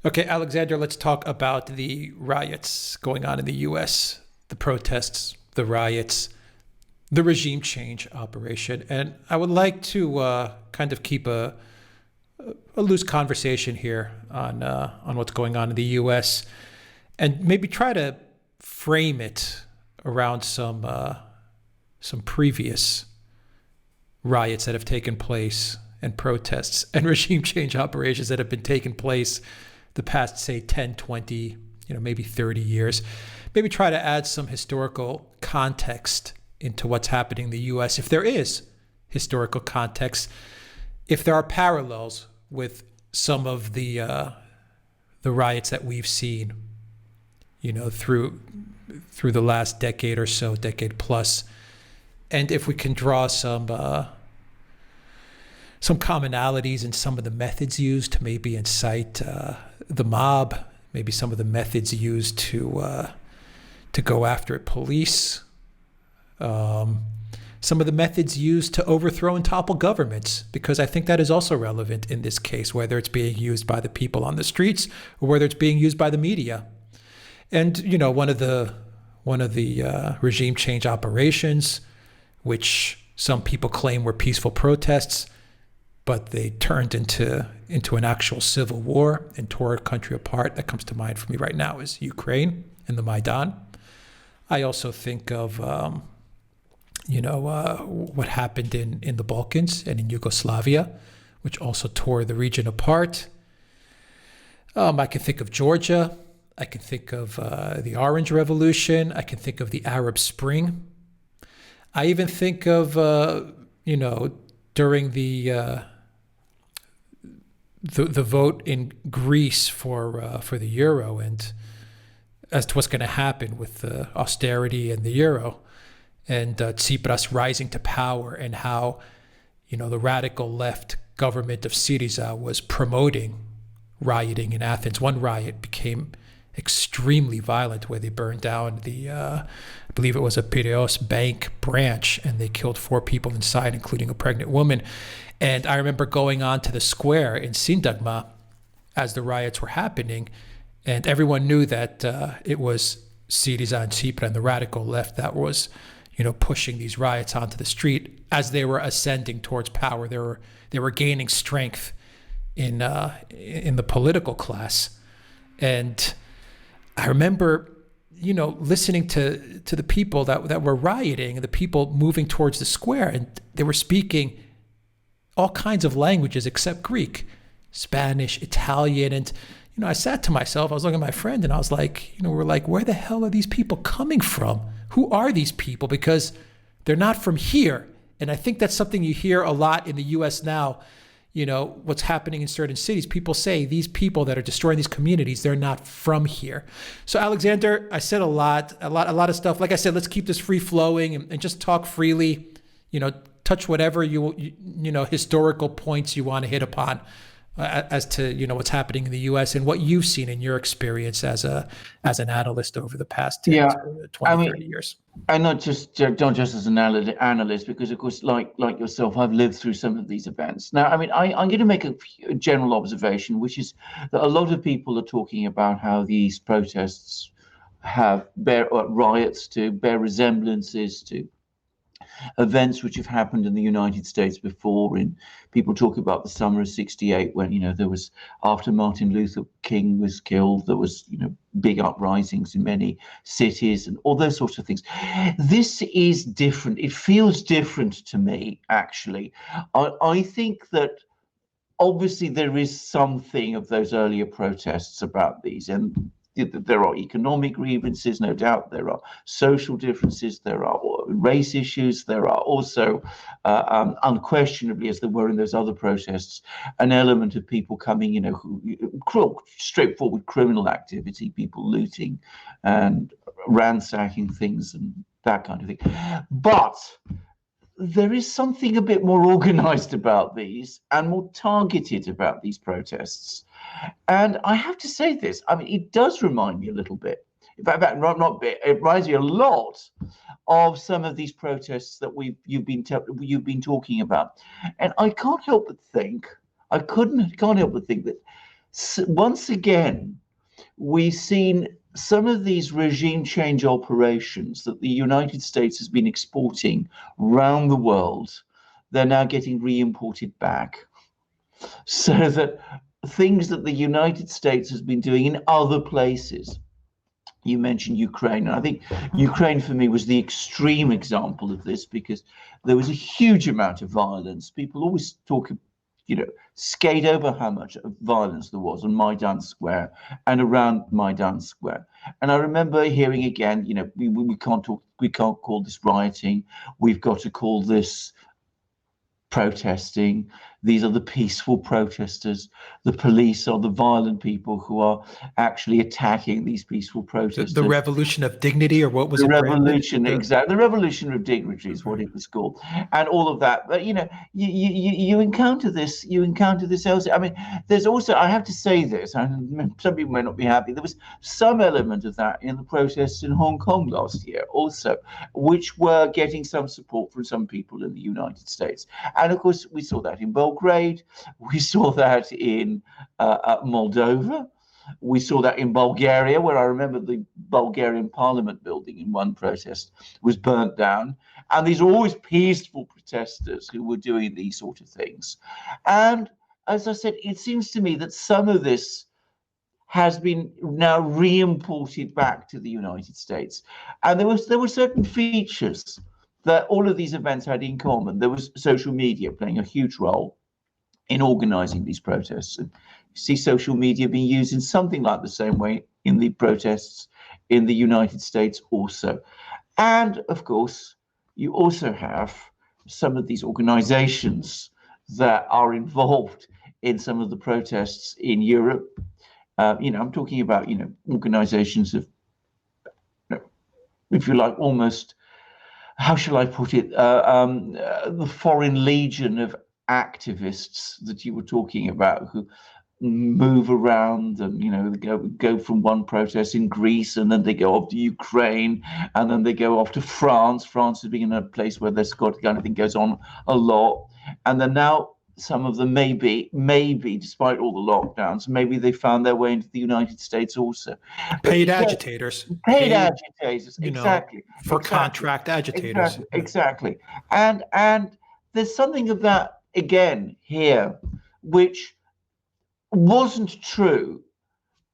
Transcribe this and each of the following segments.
Okay, Alexander, let's talk about the riots going on in the US, the protests, the riots, the regime change operation. And I would like to kind of keep a loose conversation here on what's going on in the US and maybe try to frame it around some previous riots that have taken place and protests and regime change operations that have been taking place the past, say, 10, 20, maybe 30 years. Maybe try to add some historical context into what's happening in the U.S., if there is historical context, if there are parallels with some of the riots that we've seen, through the last decade or so, decade plus, and if we can draw some commonalities in some of the methods used to maybe incite the mob, maybe some of the methods used to go after police, some of the methods used to overthrow and topple governments, because I think that is also relevant in this case, whether it's being used by the people on the streets or whether it's being used by the media. And one of the regime change operations, which some people claim were peaceful protests, but they turned into an actual civil war and tore a country apart. That comes to mind for me right now is Ukraine and the Maidan. I also think of what happened in the Balkans and in Yugoslavia, which also tore the region apart. I can think of Georgia. I can think of the Orange Revolution. I can think of the Arab Spring. I even think of during the vote in Greece for the euro, and as to what's going to happen with the austerity and the euro, and Tsipras rising to power, and how the radical left government of Syriza was promoting rioting in Athens. One riot became extremely violent, where they burned down I believe it was a Piraeus bank branch, and they killed 4 people inside, including a pregnant woman. And I remember going on to the square in Syntagma as the riots were happening, and everyone knew that it was Syriza and Tsipras and the radical left that was, pushing these riots onto the street as they were ascending towards power. They were gaining strength in the political class. And I remember, listening to the people that were rioting and the people moving towards the square, and they were speaking all kinds of languages except Greek, Spanish, Italian. And, I sat to myself, I was looking at my friend, and I was like, we're like, where the hell are these people coming from? Who are these people? Because they're not from here. And I think that's something you hear a lot in the U.S. now. What's happening in certain cities. People say these people that are destroying these communities, they're not from here. So Alexander, I said a lot of stuff. Like I said, let's keep this free flowing and just talk freely, touch whatever historical points you want to hit upon as to, what's happening in the U.S. and what you've seen in your experience as an analyst over the past 10, 20, 30 years. And not just as an analyst, because of course, like yourself, I've lived through some of these events. Now, I'm going to make a general observation, which is that a lot of people are talking about how these protests bear resemblances to events which have happened in the United States before. In people talk about the summer of '68, when there was, after Martin Luther King was killed, there was big uprisings in many cities and all those sorts of things. This is different. It feels different to me, actually. I think that obviously there is something of those earlier protests about these, and there are economic grievances, no doubt. There are social differences. There are race issues. There are also, unquestionably, as there were in those other protests, an element of people coming, straightforward criminal activity, people looting and ransacking things and that kind of thing. But there is something a bit more organized about these and more targeted about these protests. And I have to say this, it does remind me a little bit, in fact, not a bit, it reminds me a lot of some of these protests that you've been talking about. And I can't help but think, can't help but think that once again, we've seen some of these regime change operations that the United States has been exporting around the world. They're now getting re-imported back, so that things that the United States has been doing in other places. You mentioned Ukraine, and I think Ukraine for me was the extreme example of this, because there was a huge amount of violence. People always talk, skate over how much violence there was on Maidan Square and around Maidan Square. And I remember hearing again, we can't call this rioting. We've got to call this protesting. These are the peaceful protesters. The police are the violent people who are actually attacking these peaceful protesters. The revolution of dignity, or what was the it? Revolution, exactly. The revolution of dignity is what it was called, and all of that. But you encounter this. You encounter this elsewhere. I mean, there's also, I have to say this, and some people may not be happy. There was some element of that in the protests in Hong Kong last year, also, which were getting some support from some people in the United States. And of course, we saw that in Belgrade. We saw that in Moldova. We saw that in Bulgaria, where I remember the Bulgarian parliament building in one protest was burnt down. And these are always peaceful protesters who were doing these sort of things. And as I said, it seems to me that some of this has been now re-imported back to the United States. And there were certain features that all of these events had in common. There was social media playing a huge role in organizing these protests. And you see social media being used in something like the same way in the protests in the United States also. And of course, you also have some of these organizations that are involved in some of the protests in Europe. I'm talking about, organizations of, if you like, almost, how shall I put it, the foreign legion of activists that you were talking about, who move around and go from one protest in Greece, and then they go off to Ukraine, and then they go off to France. France has been a place where this kind of thing goes on a lot, and then now some of them maybe, despite all the lockdowns, maybe they found their way into the United States also. Paid agitators. Paid agitators, exactly. For contract agitators. Exactly. And there's something of that again here, which wasn't true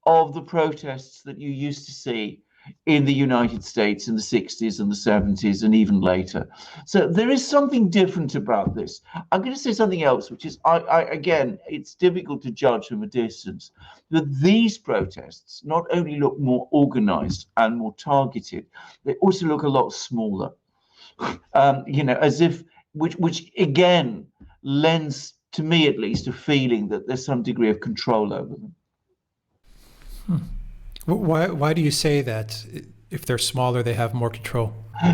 of the protests that you used to see in the United States in the 60s and the 70s and even later. So there is something different about this. I'm going to say something else, which is, I again, it's difficult to judge from a distance, but these protests not only look more organized and more targeted, they also look a lot smaller, as if, which again lends, to me at least, a feeling that there's some degree of control over them. Why do you say that? If they're smaller, they have more control?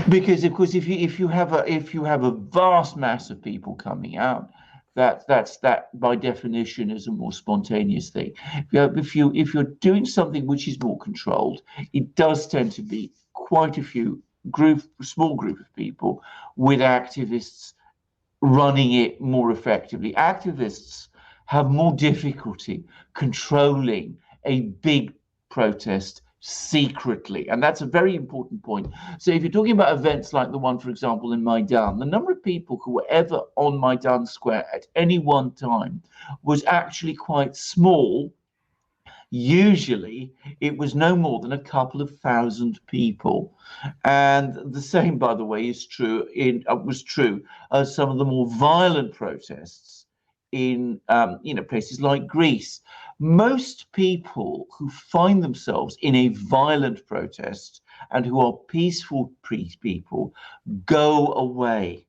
Because, of course, if you have a vast mass of people coming out, that by definition is a more spontaneous thing. If you're doing something which is more controlled, it does tend to be quite a small group of people with activists running it more effectively. Activists have more difficulty controlling a big protest secretly, and that's a very important point. So if you're talking about events like the one, for example, in Maidan, the number of people who were ever on Maidan Square at any one time was actually quite small. Usually it was no more than a couple of thousand people, and the same, by the way, was true of some of the more violent protests in places like Greece. Most people who find themselves in a violent protest and who are peaceful people go away.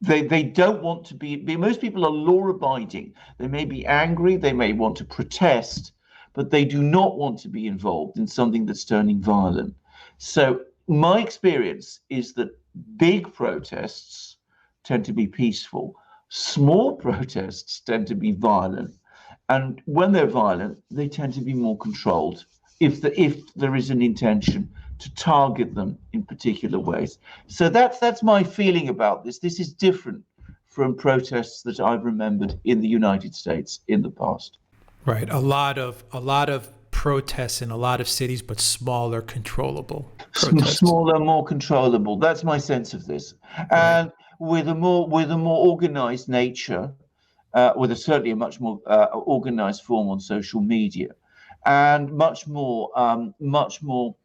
They don't want to be. Most people are law-abiding. They may be angry, they may want to protest, but they do not want to be involved in something that's turning violent. So my experience is that big protests tend to be peaceful. Small protests tend to be violent, and when they're violent, they tend to be more controlled if there is an intention to target them in particular ways. So that's my feeling about this. This is different from protests that I've remembered in the United States in the past. Right. A lot of protests in a lot of cities, but smaller, controllable protests. Smaller, more controllable. That's my sense of this, Right. and with a more organized nature, with certainly a much more organized form on social media, and much more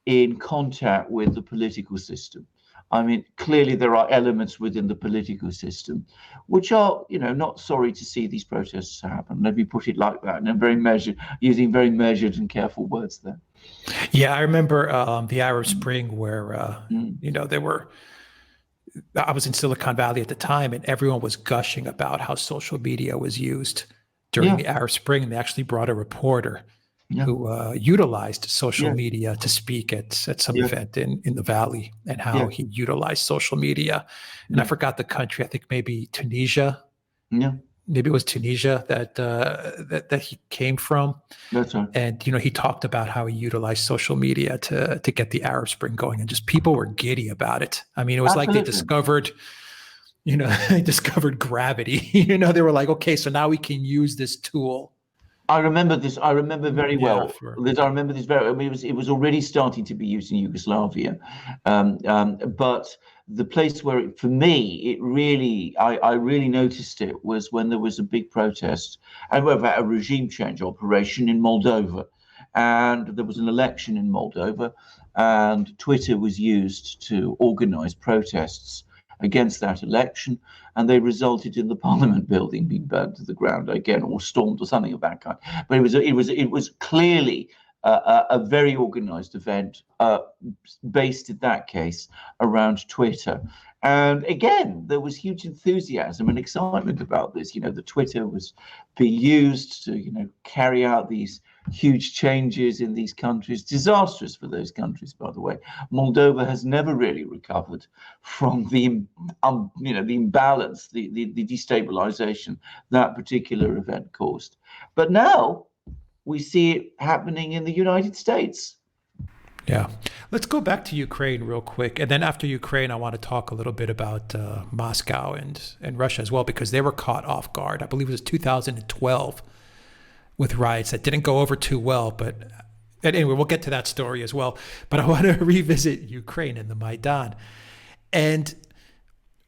in contact with the political system. I mean, clearly there are elements within the political system which are, not sorry to see these protests happen. Let me put it like that, and very measured, using very measured and careful words there. Yeah, I remember the Arab Spring where, Mm. there were. I was in Silicon Valley at the time, and everyone was gushing about how social media was used during Yeah, the Arab Spring. And they actually brought a reporter yeah, who utilized social yeah, media to speak at some yeah, event in the Valley, and how yeah, he utilized social media. And I yeah, forgot the country. I think maybe Tunisia. yeah. Maybe it was Tunisia that he came from. That's right. And he talked about how he utilized social media to get the Arab Spring going, and just people were giddy about it. I mean, it was like they Absolutely. discovered, they discovered gravity. They were like, okay, so now we can use this tool. I remember this. I remember very Yeah, well. for I remember this very. I mean, it was already starting to be used in Yugoslavia, but the place where, for me, I really noticed it was when there was a big protest and about a regime change operation in Moldova, and there was an election in Moldova, and Twitter was used to organize protests against that election, and they resulted in the Parliament building being burned to the ground again, or stormed, or something of that kind. But it was clearly a very organised event, based in that case around Twitter. And again, there was huge enthusiasm and excitement about this. The Twitter was being used to, carry out these huge changes in these countries, disastrous for those countries, by the way. Moldova has never really recovered from the imbalance, the destabilization that particular event caused. But now we see it happening in the United States. Yeah. Let's go back to Ukraine real quick. And then after Ukraine, I want to talk a little bit about Moscow and Russia as well, because they were caught off guard. I believe it was 2012 with riots that didn't go over too well. But anyway, we'll get to that story as well. But I want to revisit Ukraine and the Maidan. And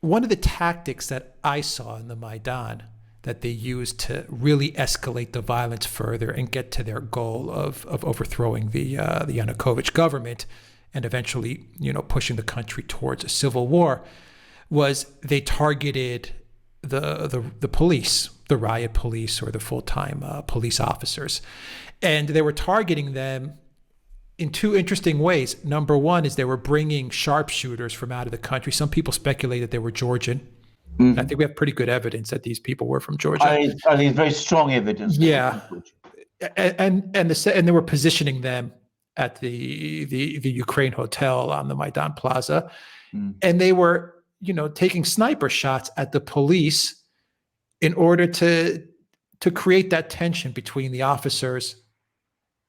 one of the tactics that I saw in the Maidan that they used to really escalate the violence further and get to their goal of overthrowing the Yanukovych government and eventually, pushing the country towards a civil war, was they targeted the police, the riot police, or the full-time police officers. And they were targeting them in two interesting ways. Number one is they were bringing sharpshooters from out of the country. Some people speculate that they were Georgian. I think we have pretty good evidence that these people were from Georgia. I think it's very strong evidence. Yeah, and they were positioning them at the Ukraine hotel on the Maidan Plaza, and they were taking sniper shots at the police in order to create that tension between the officers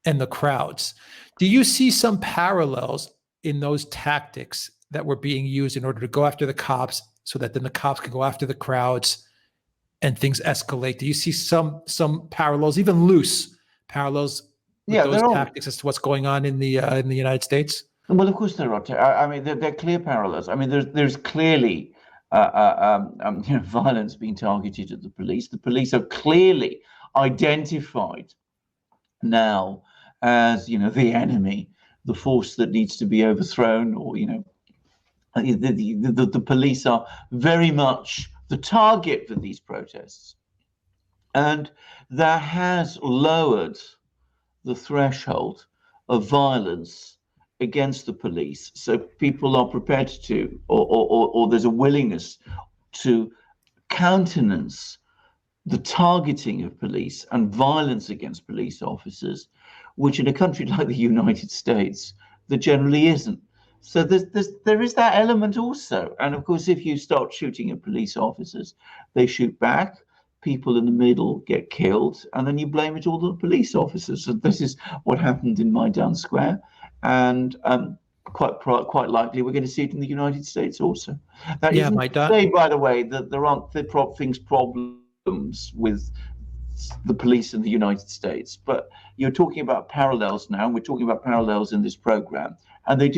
and the crowds. Do you see some parallels in those tactics that were being used in order to go after the cops, so that then the cops can go after the crowds and things escalate? Do you see some parallels, even loose parallels, with those tactics as to what's going on in the United States? Well, of course there are. I mean, they're clear parallels. I mean, there's clearly violence being targeted at the police. The police are clearly identified now as the enemy, the force that needs to be overthrown, or the police are very much the target for these protests, and that has lowered the threshold of violence against the police. So people are prepared to, or there's a willingness to countenance the targeting of police and violence against police officers, which in a country like the United States, there generally isn't. So there is that element also. And of course, if you start shooting at police officers, they shoot back, people in the middle get killed, and then you blame it all on the police officers. So this is what happened in Maidan Square. And quite likely we're going to see it in the United States also. That Yeah, isn't to Maidan. say, by the way, that there aren't problems with the police in the United States, but you're talking about parallels now, and we're talking about parallels in this program, and they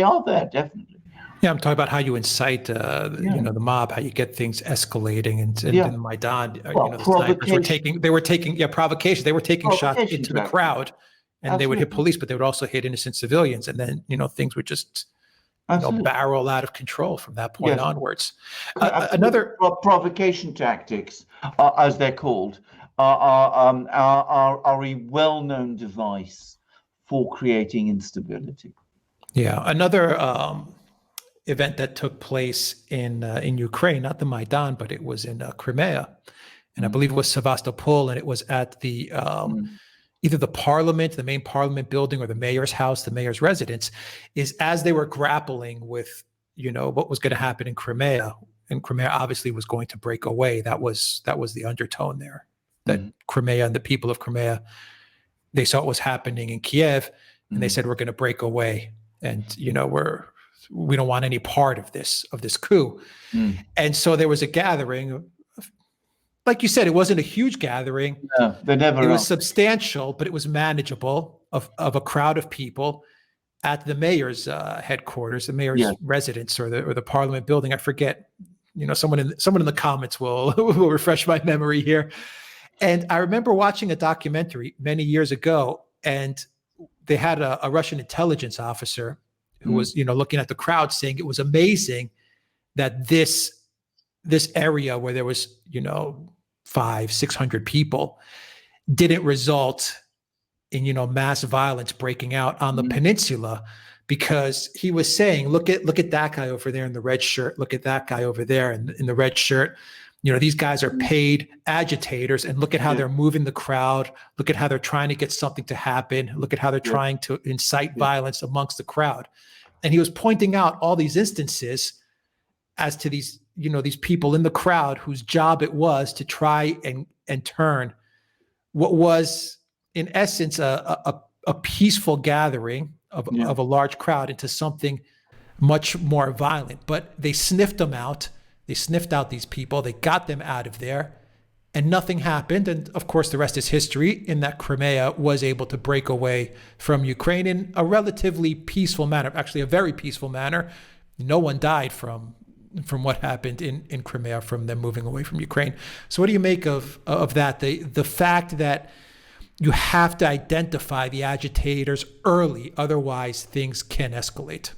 are there definitely. Yeah, I'm talking about how you incite, Yeah, the mob, how you get things escalating, and yeah. in Maidan, Well, the snipers provocation, they were taking, yeah, provocation. They were taking shots provocation into the tactics. crowd, and they would hit Absolutely, police, but they would also hit innocent civilians, and then things would just absolutely. barrel out of control from that point Yes. onwards. Absolutely. Another, Provocation tactics, as they're called, are a well-known device for creating instability. yeah, another event that took place in Ukraine, not the Maidan, but it was in Crimea, and I Mm, believe it was Sevastopol, and it was at the mm, either the parliament, the main parliament building, or the mayor's house, the mayor's residence, is as they were grappling with, what was going to happen in Crimea, and Crimea obviously was going to break away. That was the undertone there, that mm, Crimea and the people of Crimea, they saw what was happening in Kiev, and they mm, said, we're going to break away, and we don't want any part of this coup. mm. And so there was a gathering. Like you said, it wasn't a huge gathering. No, they It never was are. substantial, but it was manageable of a crowd of people at the mayor's headquarters, the mayor's Yeah. residence, or the parliament building. I forget. Someone in the comments will will refresh my memory here. And I remember watching a documentary many years ago, and they had a Russian intelligence officer who Mm, was looking at the crowd, saying it was amazing that this area where there was 500-600 people didn't result in mass violence breaking out on the mm, peninsula, because he was saying, look at that guy over there in the red shirt, look at that guy over there in the red shirt. These guys are mm. paid agitators, and look at how Yeah, they're moving the crowd. Look at how they're trying to get something to happen. Look at how they're yeah, trying to incite yeah, violence amongst the crowd. And he was pointing out all these instances as to these people in the crowd whose job it was to try and turn what was in essence a peaceful gathering yeah. of a large crowd into something much more violent. But they sniffed them out. They sniffed out these people. They got them out of there, and nothing happened. And of course, the rest is history, in that Crimea was able to break away from Ukraine in a relatively peaceful manner, actually a very peaceful manner. No one died from what happened in Crimea, from them moving away from Ukraine. So what do you make of that? The fact that you have to identify the agitators early, otherwise things can escalate.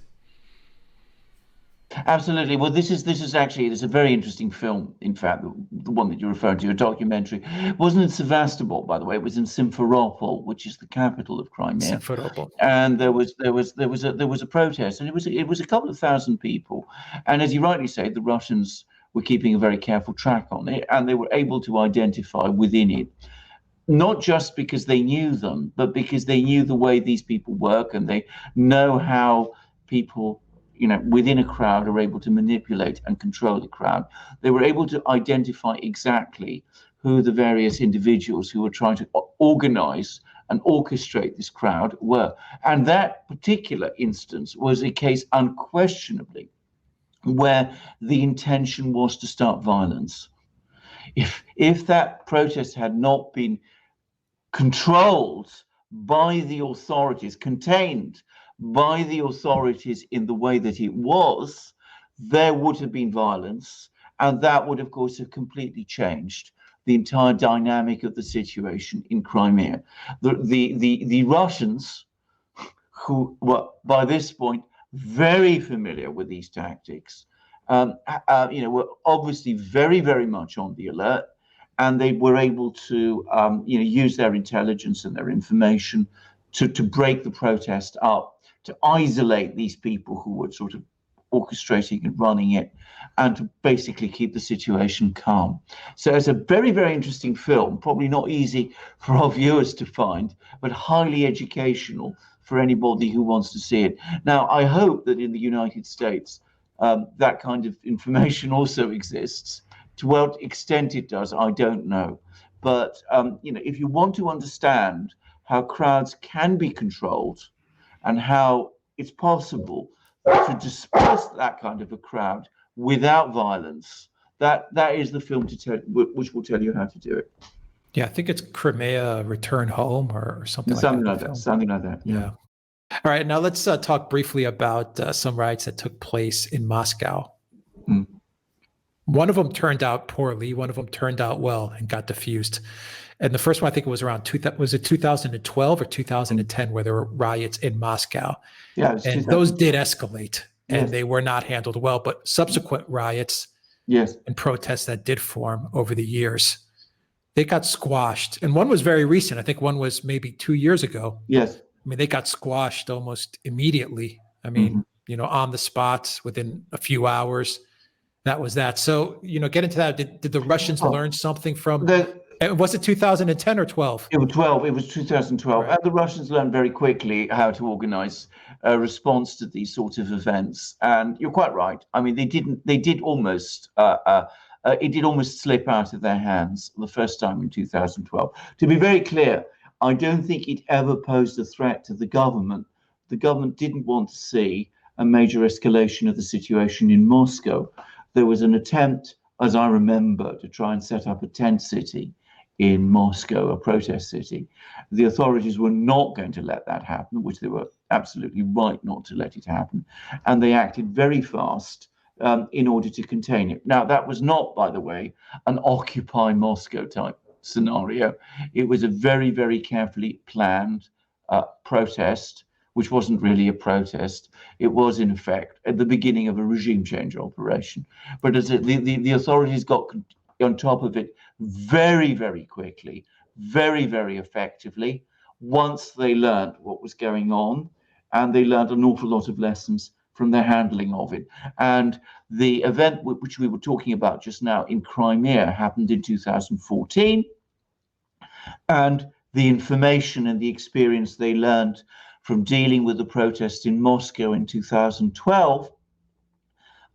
Absolutely. Well, this is actually, there's a very interesting film. In fact, the one that you're referring to, a documentary, it wasn't in Sevastopol, by the way. It was in Simferopol, which is the capital of Crimea. Simferopol. And there was a protest, and it was a couple of thousand people. And as you rightly say, the Russians were keeping a very careful track on it, and they were able to identify within it, not just because they knew them, but because they knew the way these people work, and they know how people, within a crowd, are able to manipulate and control the crowd. They were able to identify exactly who the various individuals who were trying to organize and orchestrate this crowd were. And that particular instance was a case, unquestionably, where the intention was to start violence. If that protest had not been controlled by the authorities, contained by the authorities in the way that it was, there would have been violence, and that would, of course, have completely changed the entire dynamic of the situation in Crimea. The Russians, who were by this point very familiar with these tactics, were obviously very, very much on the alert, and they were able to, use their intelligence and their information to break the protest up, to isolate these people who were sort of orchestrating and running it, and to basically keep the situation calm. So it's a very, very interesting film, probably not easy for our viewers to find, but highly educational for anybody who wants to see it. Now, I hope that in the United States, that kind of information also exists. To what extent it does, I don't know. But, if you want to understand how crowds can be controlled, and how it's possible to disperse that kind of a crowd without violence. That is the film which will tell you how to do it. Yeah, I think it's Crimea Return Home or something like that. Something like that. Yeah. All right, now let's talk briefly about some riots that took place in Moscow. One of them turned out poorly. One of them turned out well and got diffused. And the first one, I think it was around 2012 or 2010, where there were riots in Moscow. Yeah, and those did escalate, and they were not handled well. But subsequent riots and protests that did form over the years, they got squashed. And one was very recent. I think one was maybe 2 years ago. Yes. I mean, they got squashed almost immediately. I mean, on the spot within a few hours. That was that. So, get into that. Did the Russians learn something from was it 2010 or 12? It was 12. It was 2012. Right. And the Russians learned very quickly how to organize a response to these sort of events. And you're quite right. I mean, it did almost slip out of their hands the first time in 2012. To be very clear, I don't think it ever posed a threat to the government. The government didn't want to see a major escalation of the situation in Moscow. There was an attempt, as I remember, to try and set up a tent city in Moscow, a protest city. The authorities were not going to let that happen, which they were absolutely right not to let it happen. And they acted very fast in order to contain it. Now, that was not, by the way, an Occupy Moscow type scenario. It was a very, very carefully planned protest, which wasn't really a protest. It was, in effect, at the beginning of a regime change operation. But as the authorities got on top of it very, very quickly, very, very effectively, once they learned what was going on, and they learned an awful lot of lessons from their handling of it. And the event which we were talking about just now in Crimea happened in 2014. And the information and the experience they learned from dealing with the protests in Moscow in 2012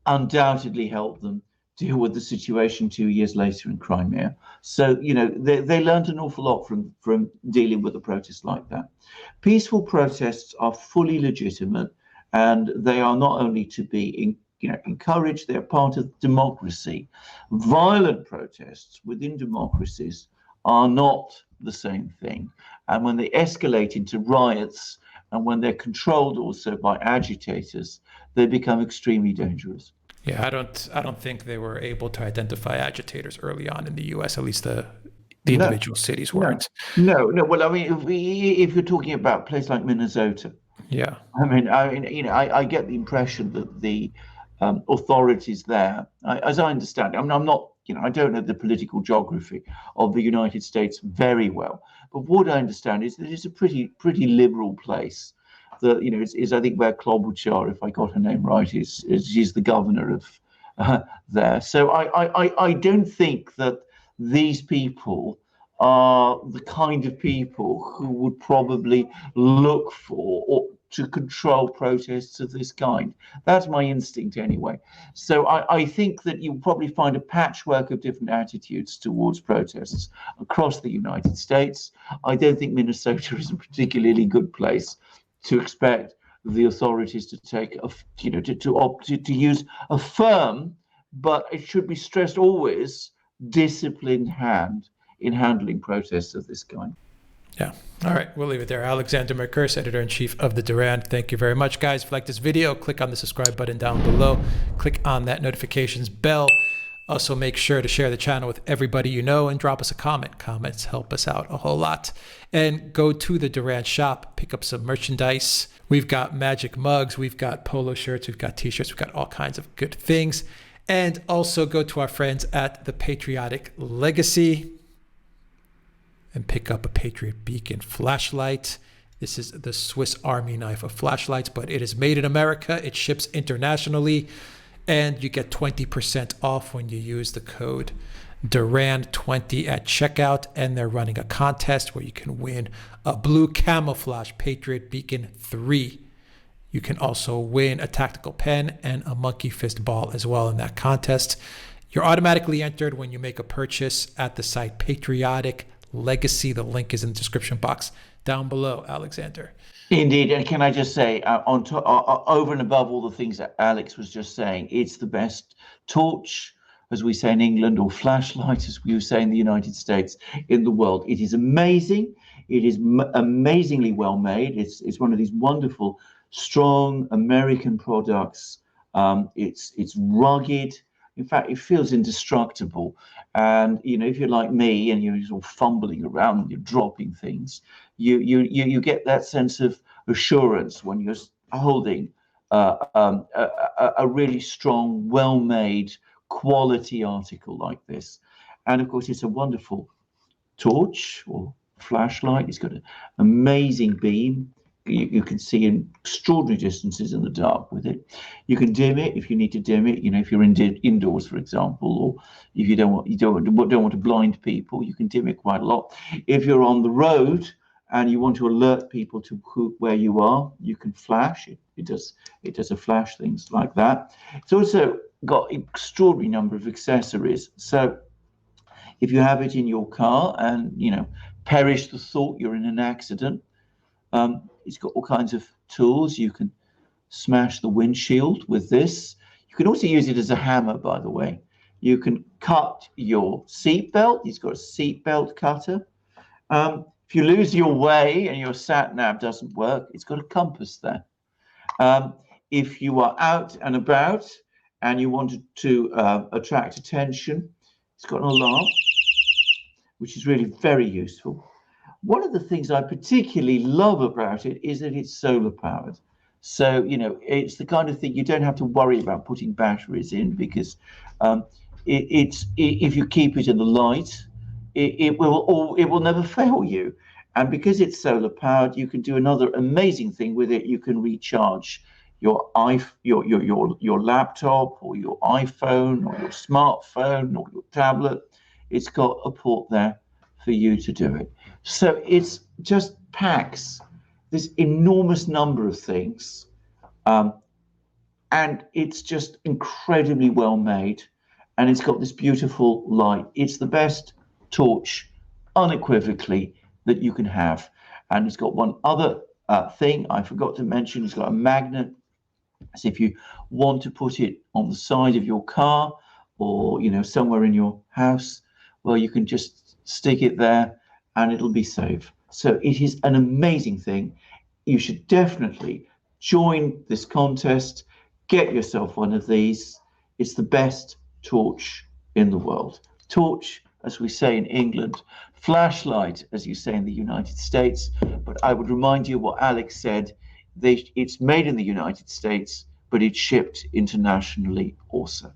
undoubtedly helped them deal with the situation 2 years later in Crimea. So, they learned an awful lot from dealing with a protest like that. Peaceful protests are fully legitimate, and they are not only to be encouraged, they're part of democracy. Violent protests within democracies are not the same thing. And when they escalate into riots, and when they're controlled also by agitators, they become extremely dangerous. Yeah, I don't think they were able to identify agitators early on in the U.S. At least the individual cities weren't. No. Well, I mean, if you're talking about a place like Minnesota, yeah. I get the impression that the authorities there, as I understand it, I'm not, I don't know the political geography of the United States very well, but what I understand is that it's a pretty liberal place. That is I think where Klobuchar, if I got her name right, she's the governor of there. So I don't think that these people are the kind of people who would probably look for or to control protests of this kind. That's my instinct anyway. So I think that you'll probably find a patchwork of different attitudes towards protests across the United States. I don't think Minnesota is a particularly good place to expect the authorities to take to use a firm, but it should be stressed always, disciplined hand in handling protests of this kind. Yeah. All right. We'll leave it there. Alexander Mercouris, editor-in-chief of the Duran. Thank you very much, guys. If you like this video, click on the subscribe button down below. Click on that notifications bell. Also, make sure to share the channel with everybody you know and drop us a comment. Comments help us out a whole lot. And go to the Duran shop, pick up some merchandise. We've got magic mugs. We've got polo shirts. We've got t-shirts. We've got all kinds of good things. And also go to our friends at the Patriotic Legacy and pick up a Patriot Beacon flashlight. This is the Swiss Army knife of flashlights, but it is made in America. It ships internationally, and you get 20% off when you use the code Duran20 at checkout. And they're running a contest where you can win a blue camouflage Patriot Beacon 3. You can also win a tactical pen and a monkey fist ball as well in that contest. You're automatically entered when you make a purchase at the site Patriotic Legacy. The link is in the description box down below, Alexander. Indeed, and can I just say, over and above all the things that Alex was just saying, it's the best torch, as we say in England, or flashlight, as we say in the United States, in the world. It is amazing. It is amazingly well made. It's one of these wonderful, strong American products. It's rugged. In fact, it feels indestructible. And if you're like me and you're sort of fumbling around and you're dropping things, you get that sense of assurance when you're holding a really strong, well-made, quality article like this. And of course, it's a wonderful torch or flashlight. It's got an amazing beam. You can see in extraordinary distances in the dark with it. You can dim it if you need to dim it. If you're indoors, for example, or if you don't want to blind people, you can dim it quite a lot. If you're on the road and you want to alert people to where you are, you can flash it. It does a flash, things like that. It's also got an extraordinary number of accessories. So if you have it in your car and perish the thought you're in an accident, it's got all kinds of tools. You can smash the windshield with this. You can also use it as a hammer, by the way. You can cut your seatbelt. It's got a seatbelt cutter. If you lose your way and your sat nav doesn't work, it's got a compass there. If you are out and about and you wanted to attract attention, it's got an alarm, which is really very useful. One of the things I particularly love about it is that it's solar powered. So, it's the kind of thing you don't have to worry about putting batteries in, because if you keep it in the light, it will never fail you. And because it's solar powered, you can do another amazing thing with it. You can recharge your laptop or your iPhone or your smartphone or your tablet. It's got a port there for you to do it. So it's just packs this enormous number of things, and it's just incredibly well made, and it's got this beautiful light. It's the best torch, unequivocally, that you can have. And it's got one other thing I forgot to mention. It's got a magnet. So if you want to put it on the side of your car or somewhere in your house, well, you can just stick it there and it'll be safe. So it is an amazing thing. You should definitely join this contest. Get yourself one of these. It's the best torch in the world. Torch, as we say in England, flashlight, as you say in the United States. But I would remind you what Alex said. It's made in the United States, but it's shipped internationally also.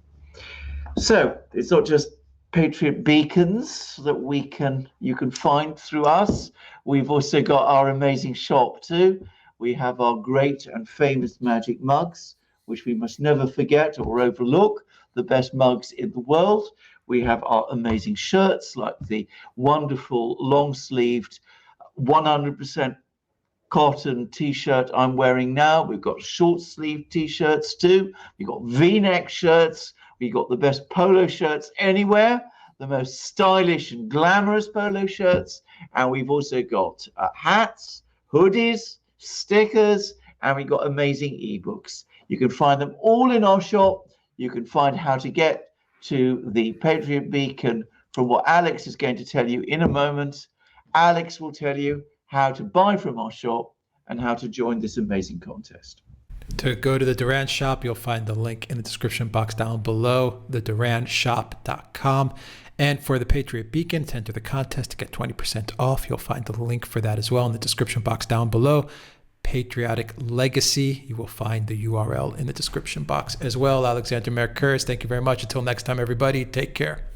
So it's not just Patriot Beacons that you can find through us. We've also got our amazing shop too. We have our great and famous magic mugs, which we must never forget or overlook, the best mugs in the world. We have our amazing shirts, like the wonderful long-sleeved 100% cotton t-shirt I'm wearing now. We've got short-sleeved t-shirts too. We've got V-neck shirts. We've got the best polo shirts anywhere, the most stylish and glamorous polo shirts. And we've also got hats, hoodies, stickers, and we've got amazing ebooks. You can find them all in our shop. You can find how to get to the Patriot Beacon from what Alex is going to tell you in a moment. Alex will tell you how to buy from our shop and how to join this amazing contest. To go to the Duran shop, you'll find the link in the description box down below, theduranshop.com. And for the Patriot Beacon, to enter the contest to get 20% off, you'll find the link for that as well in the description box down below. Patriotic Legacy, you will find the URL in the description box as well. Alexander Mercouris, thank you very much. Until next time, everybody, take care.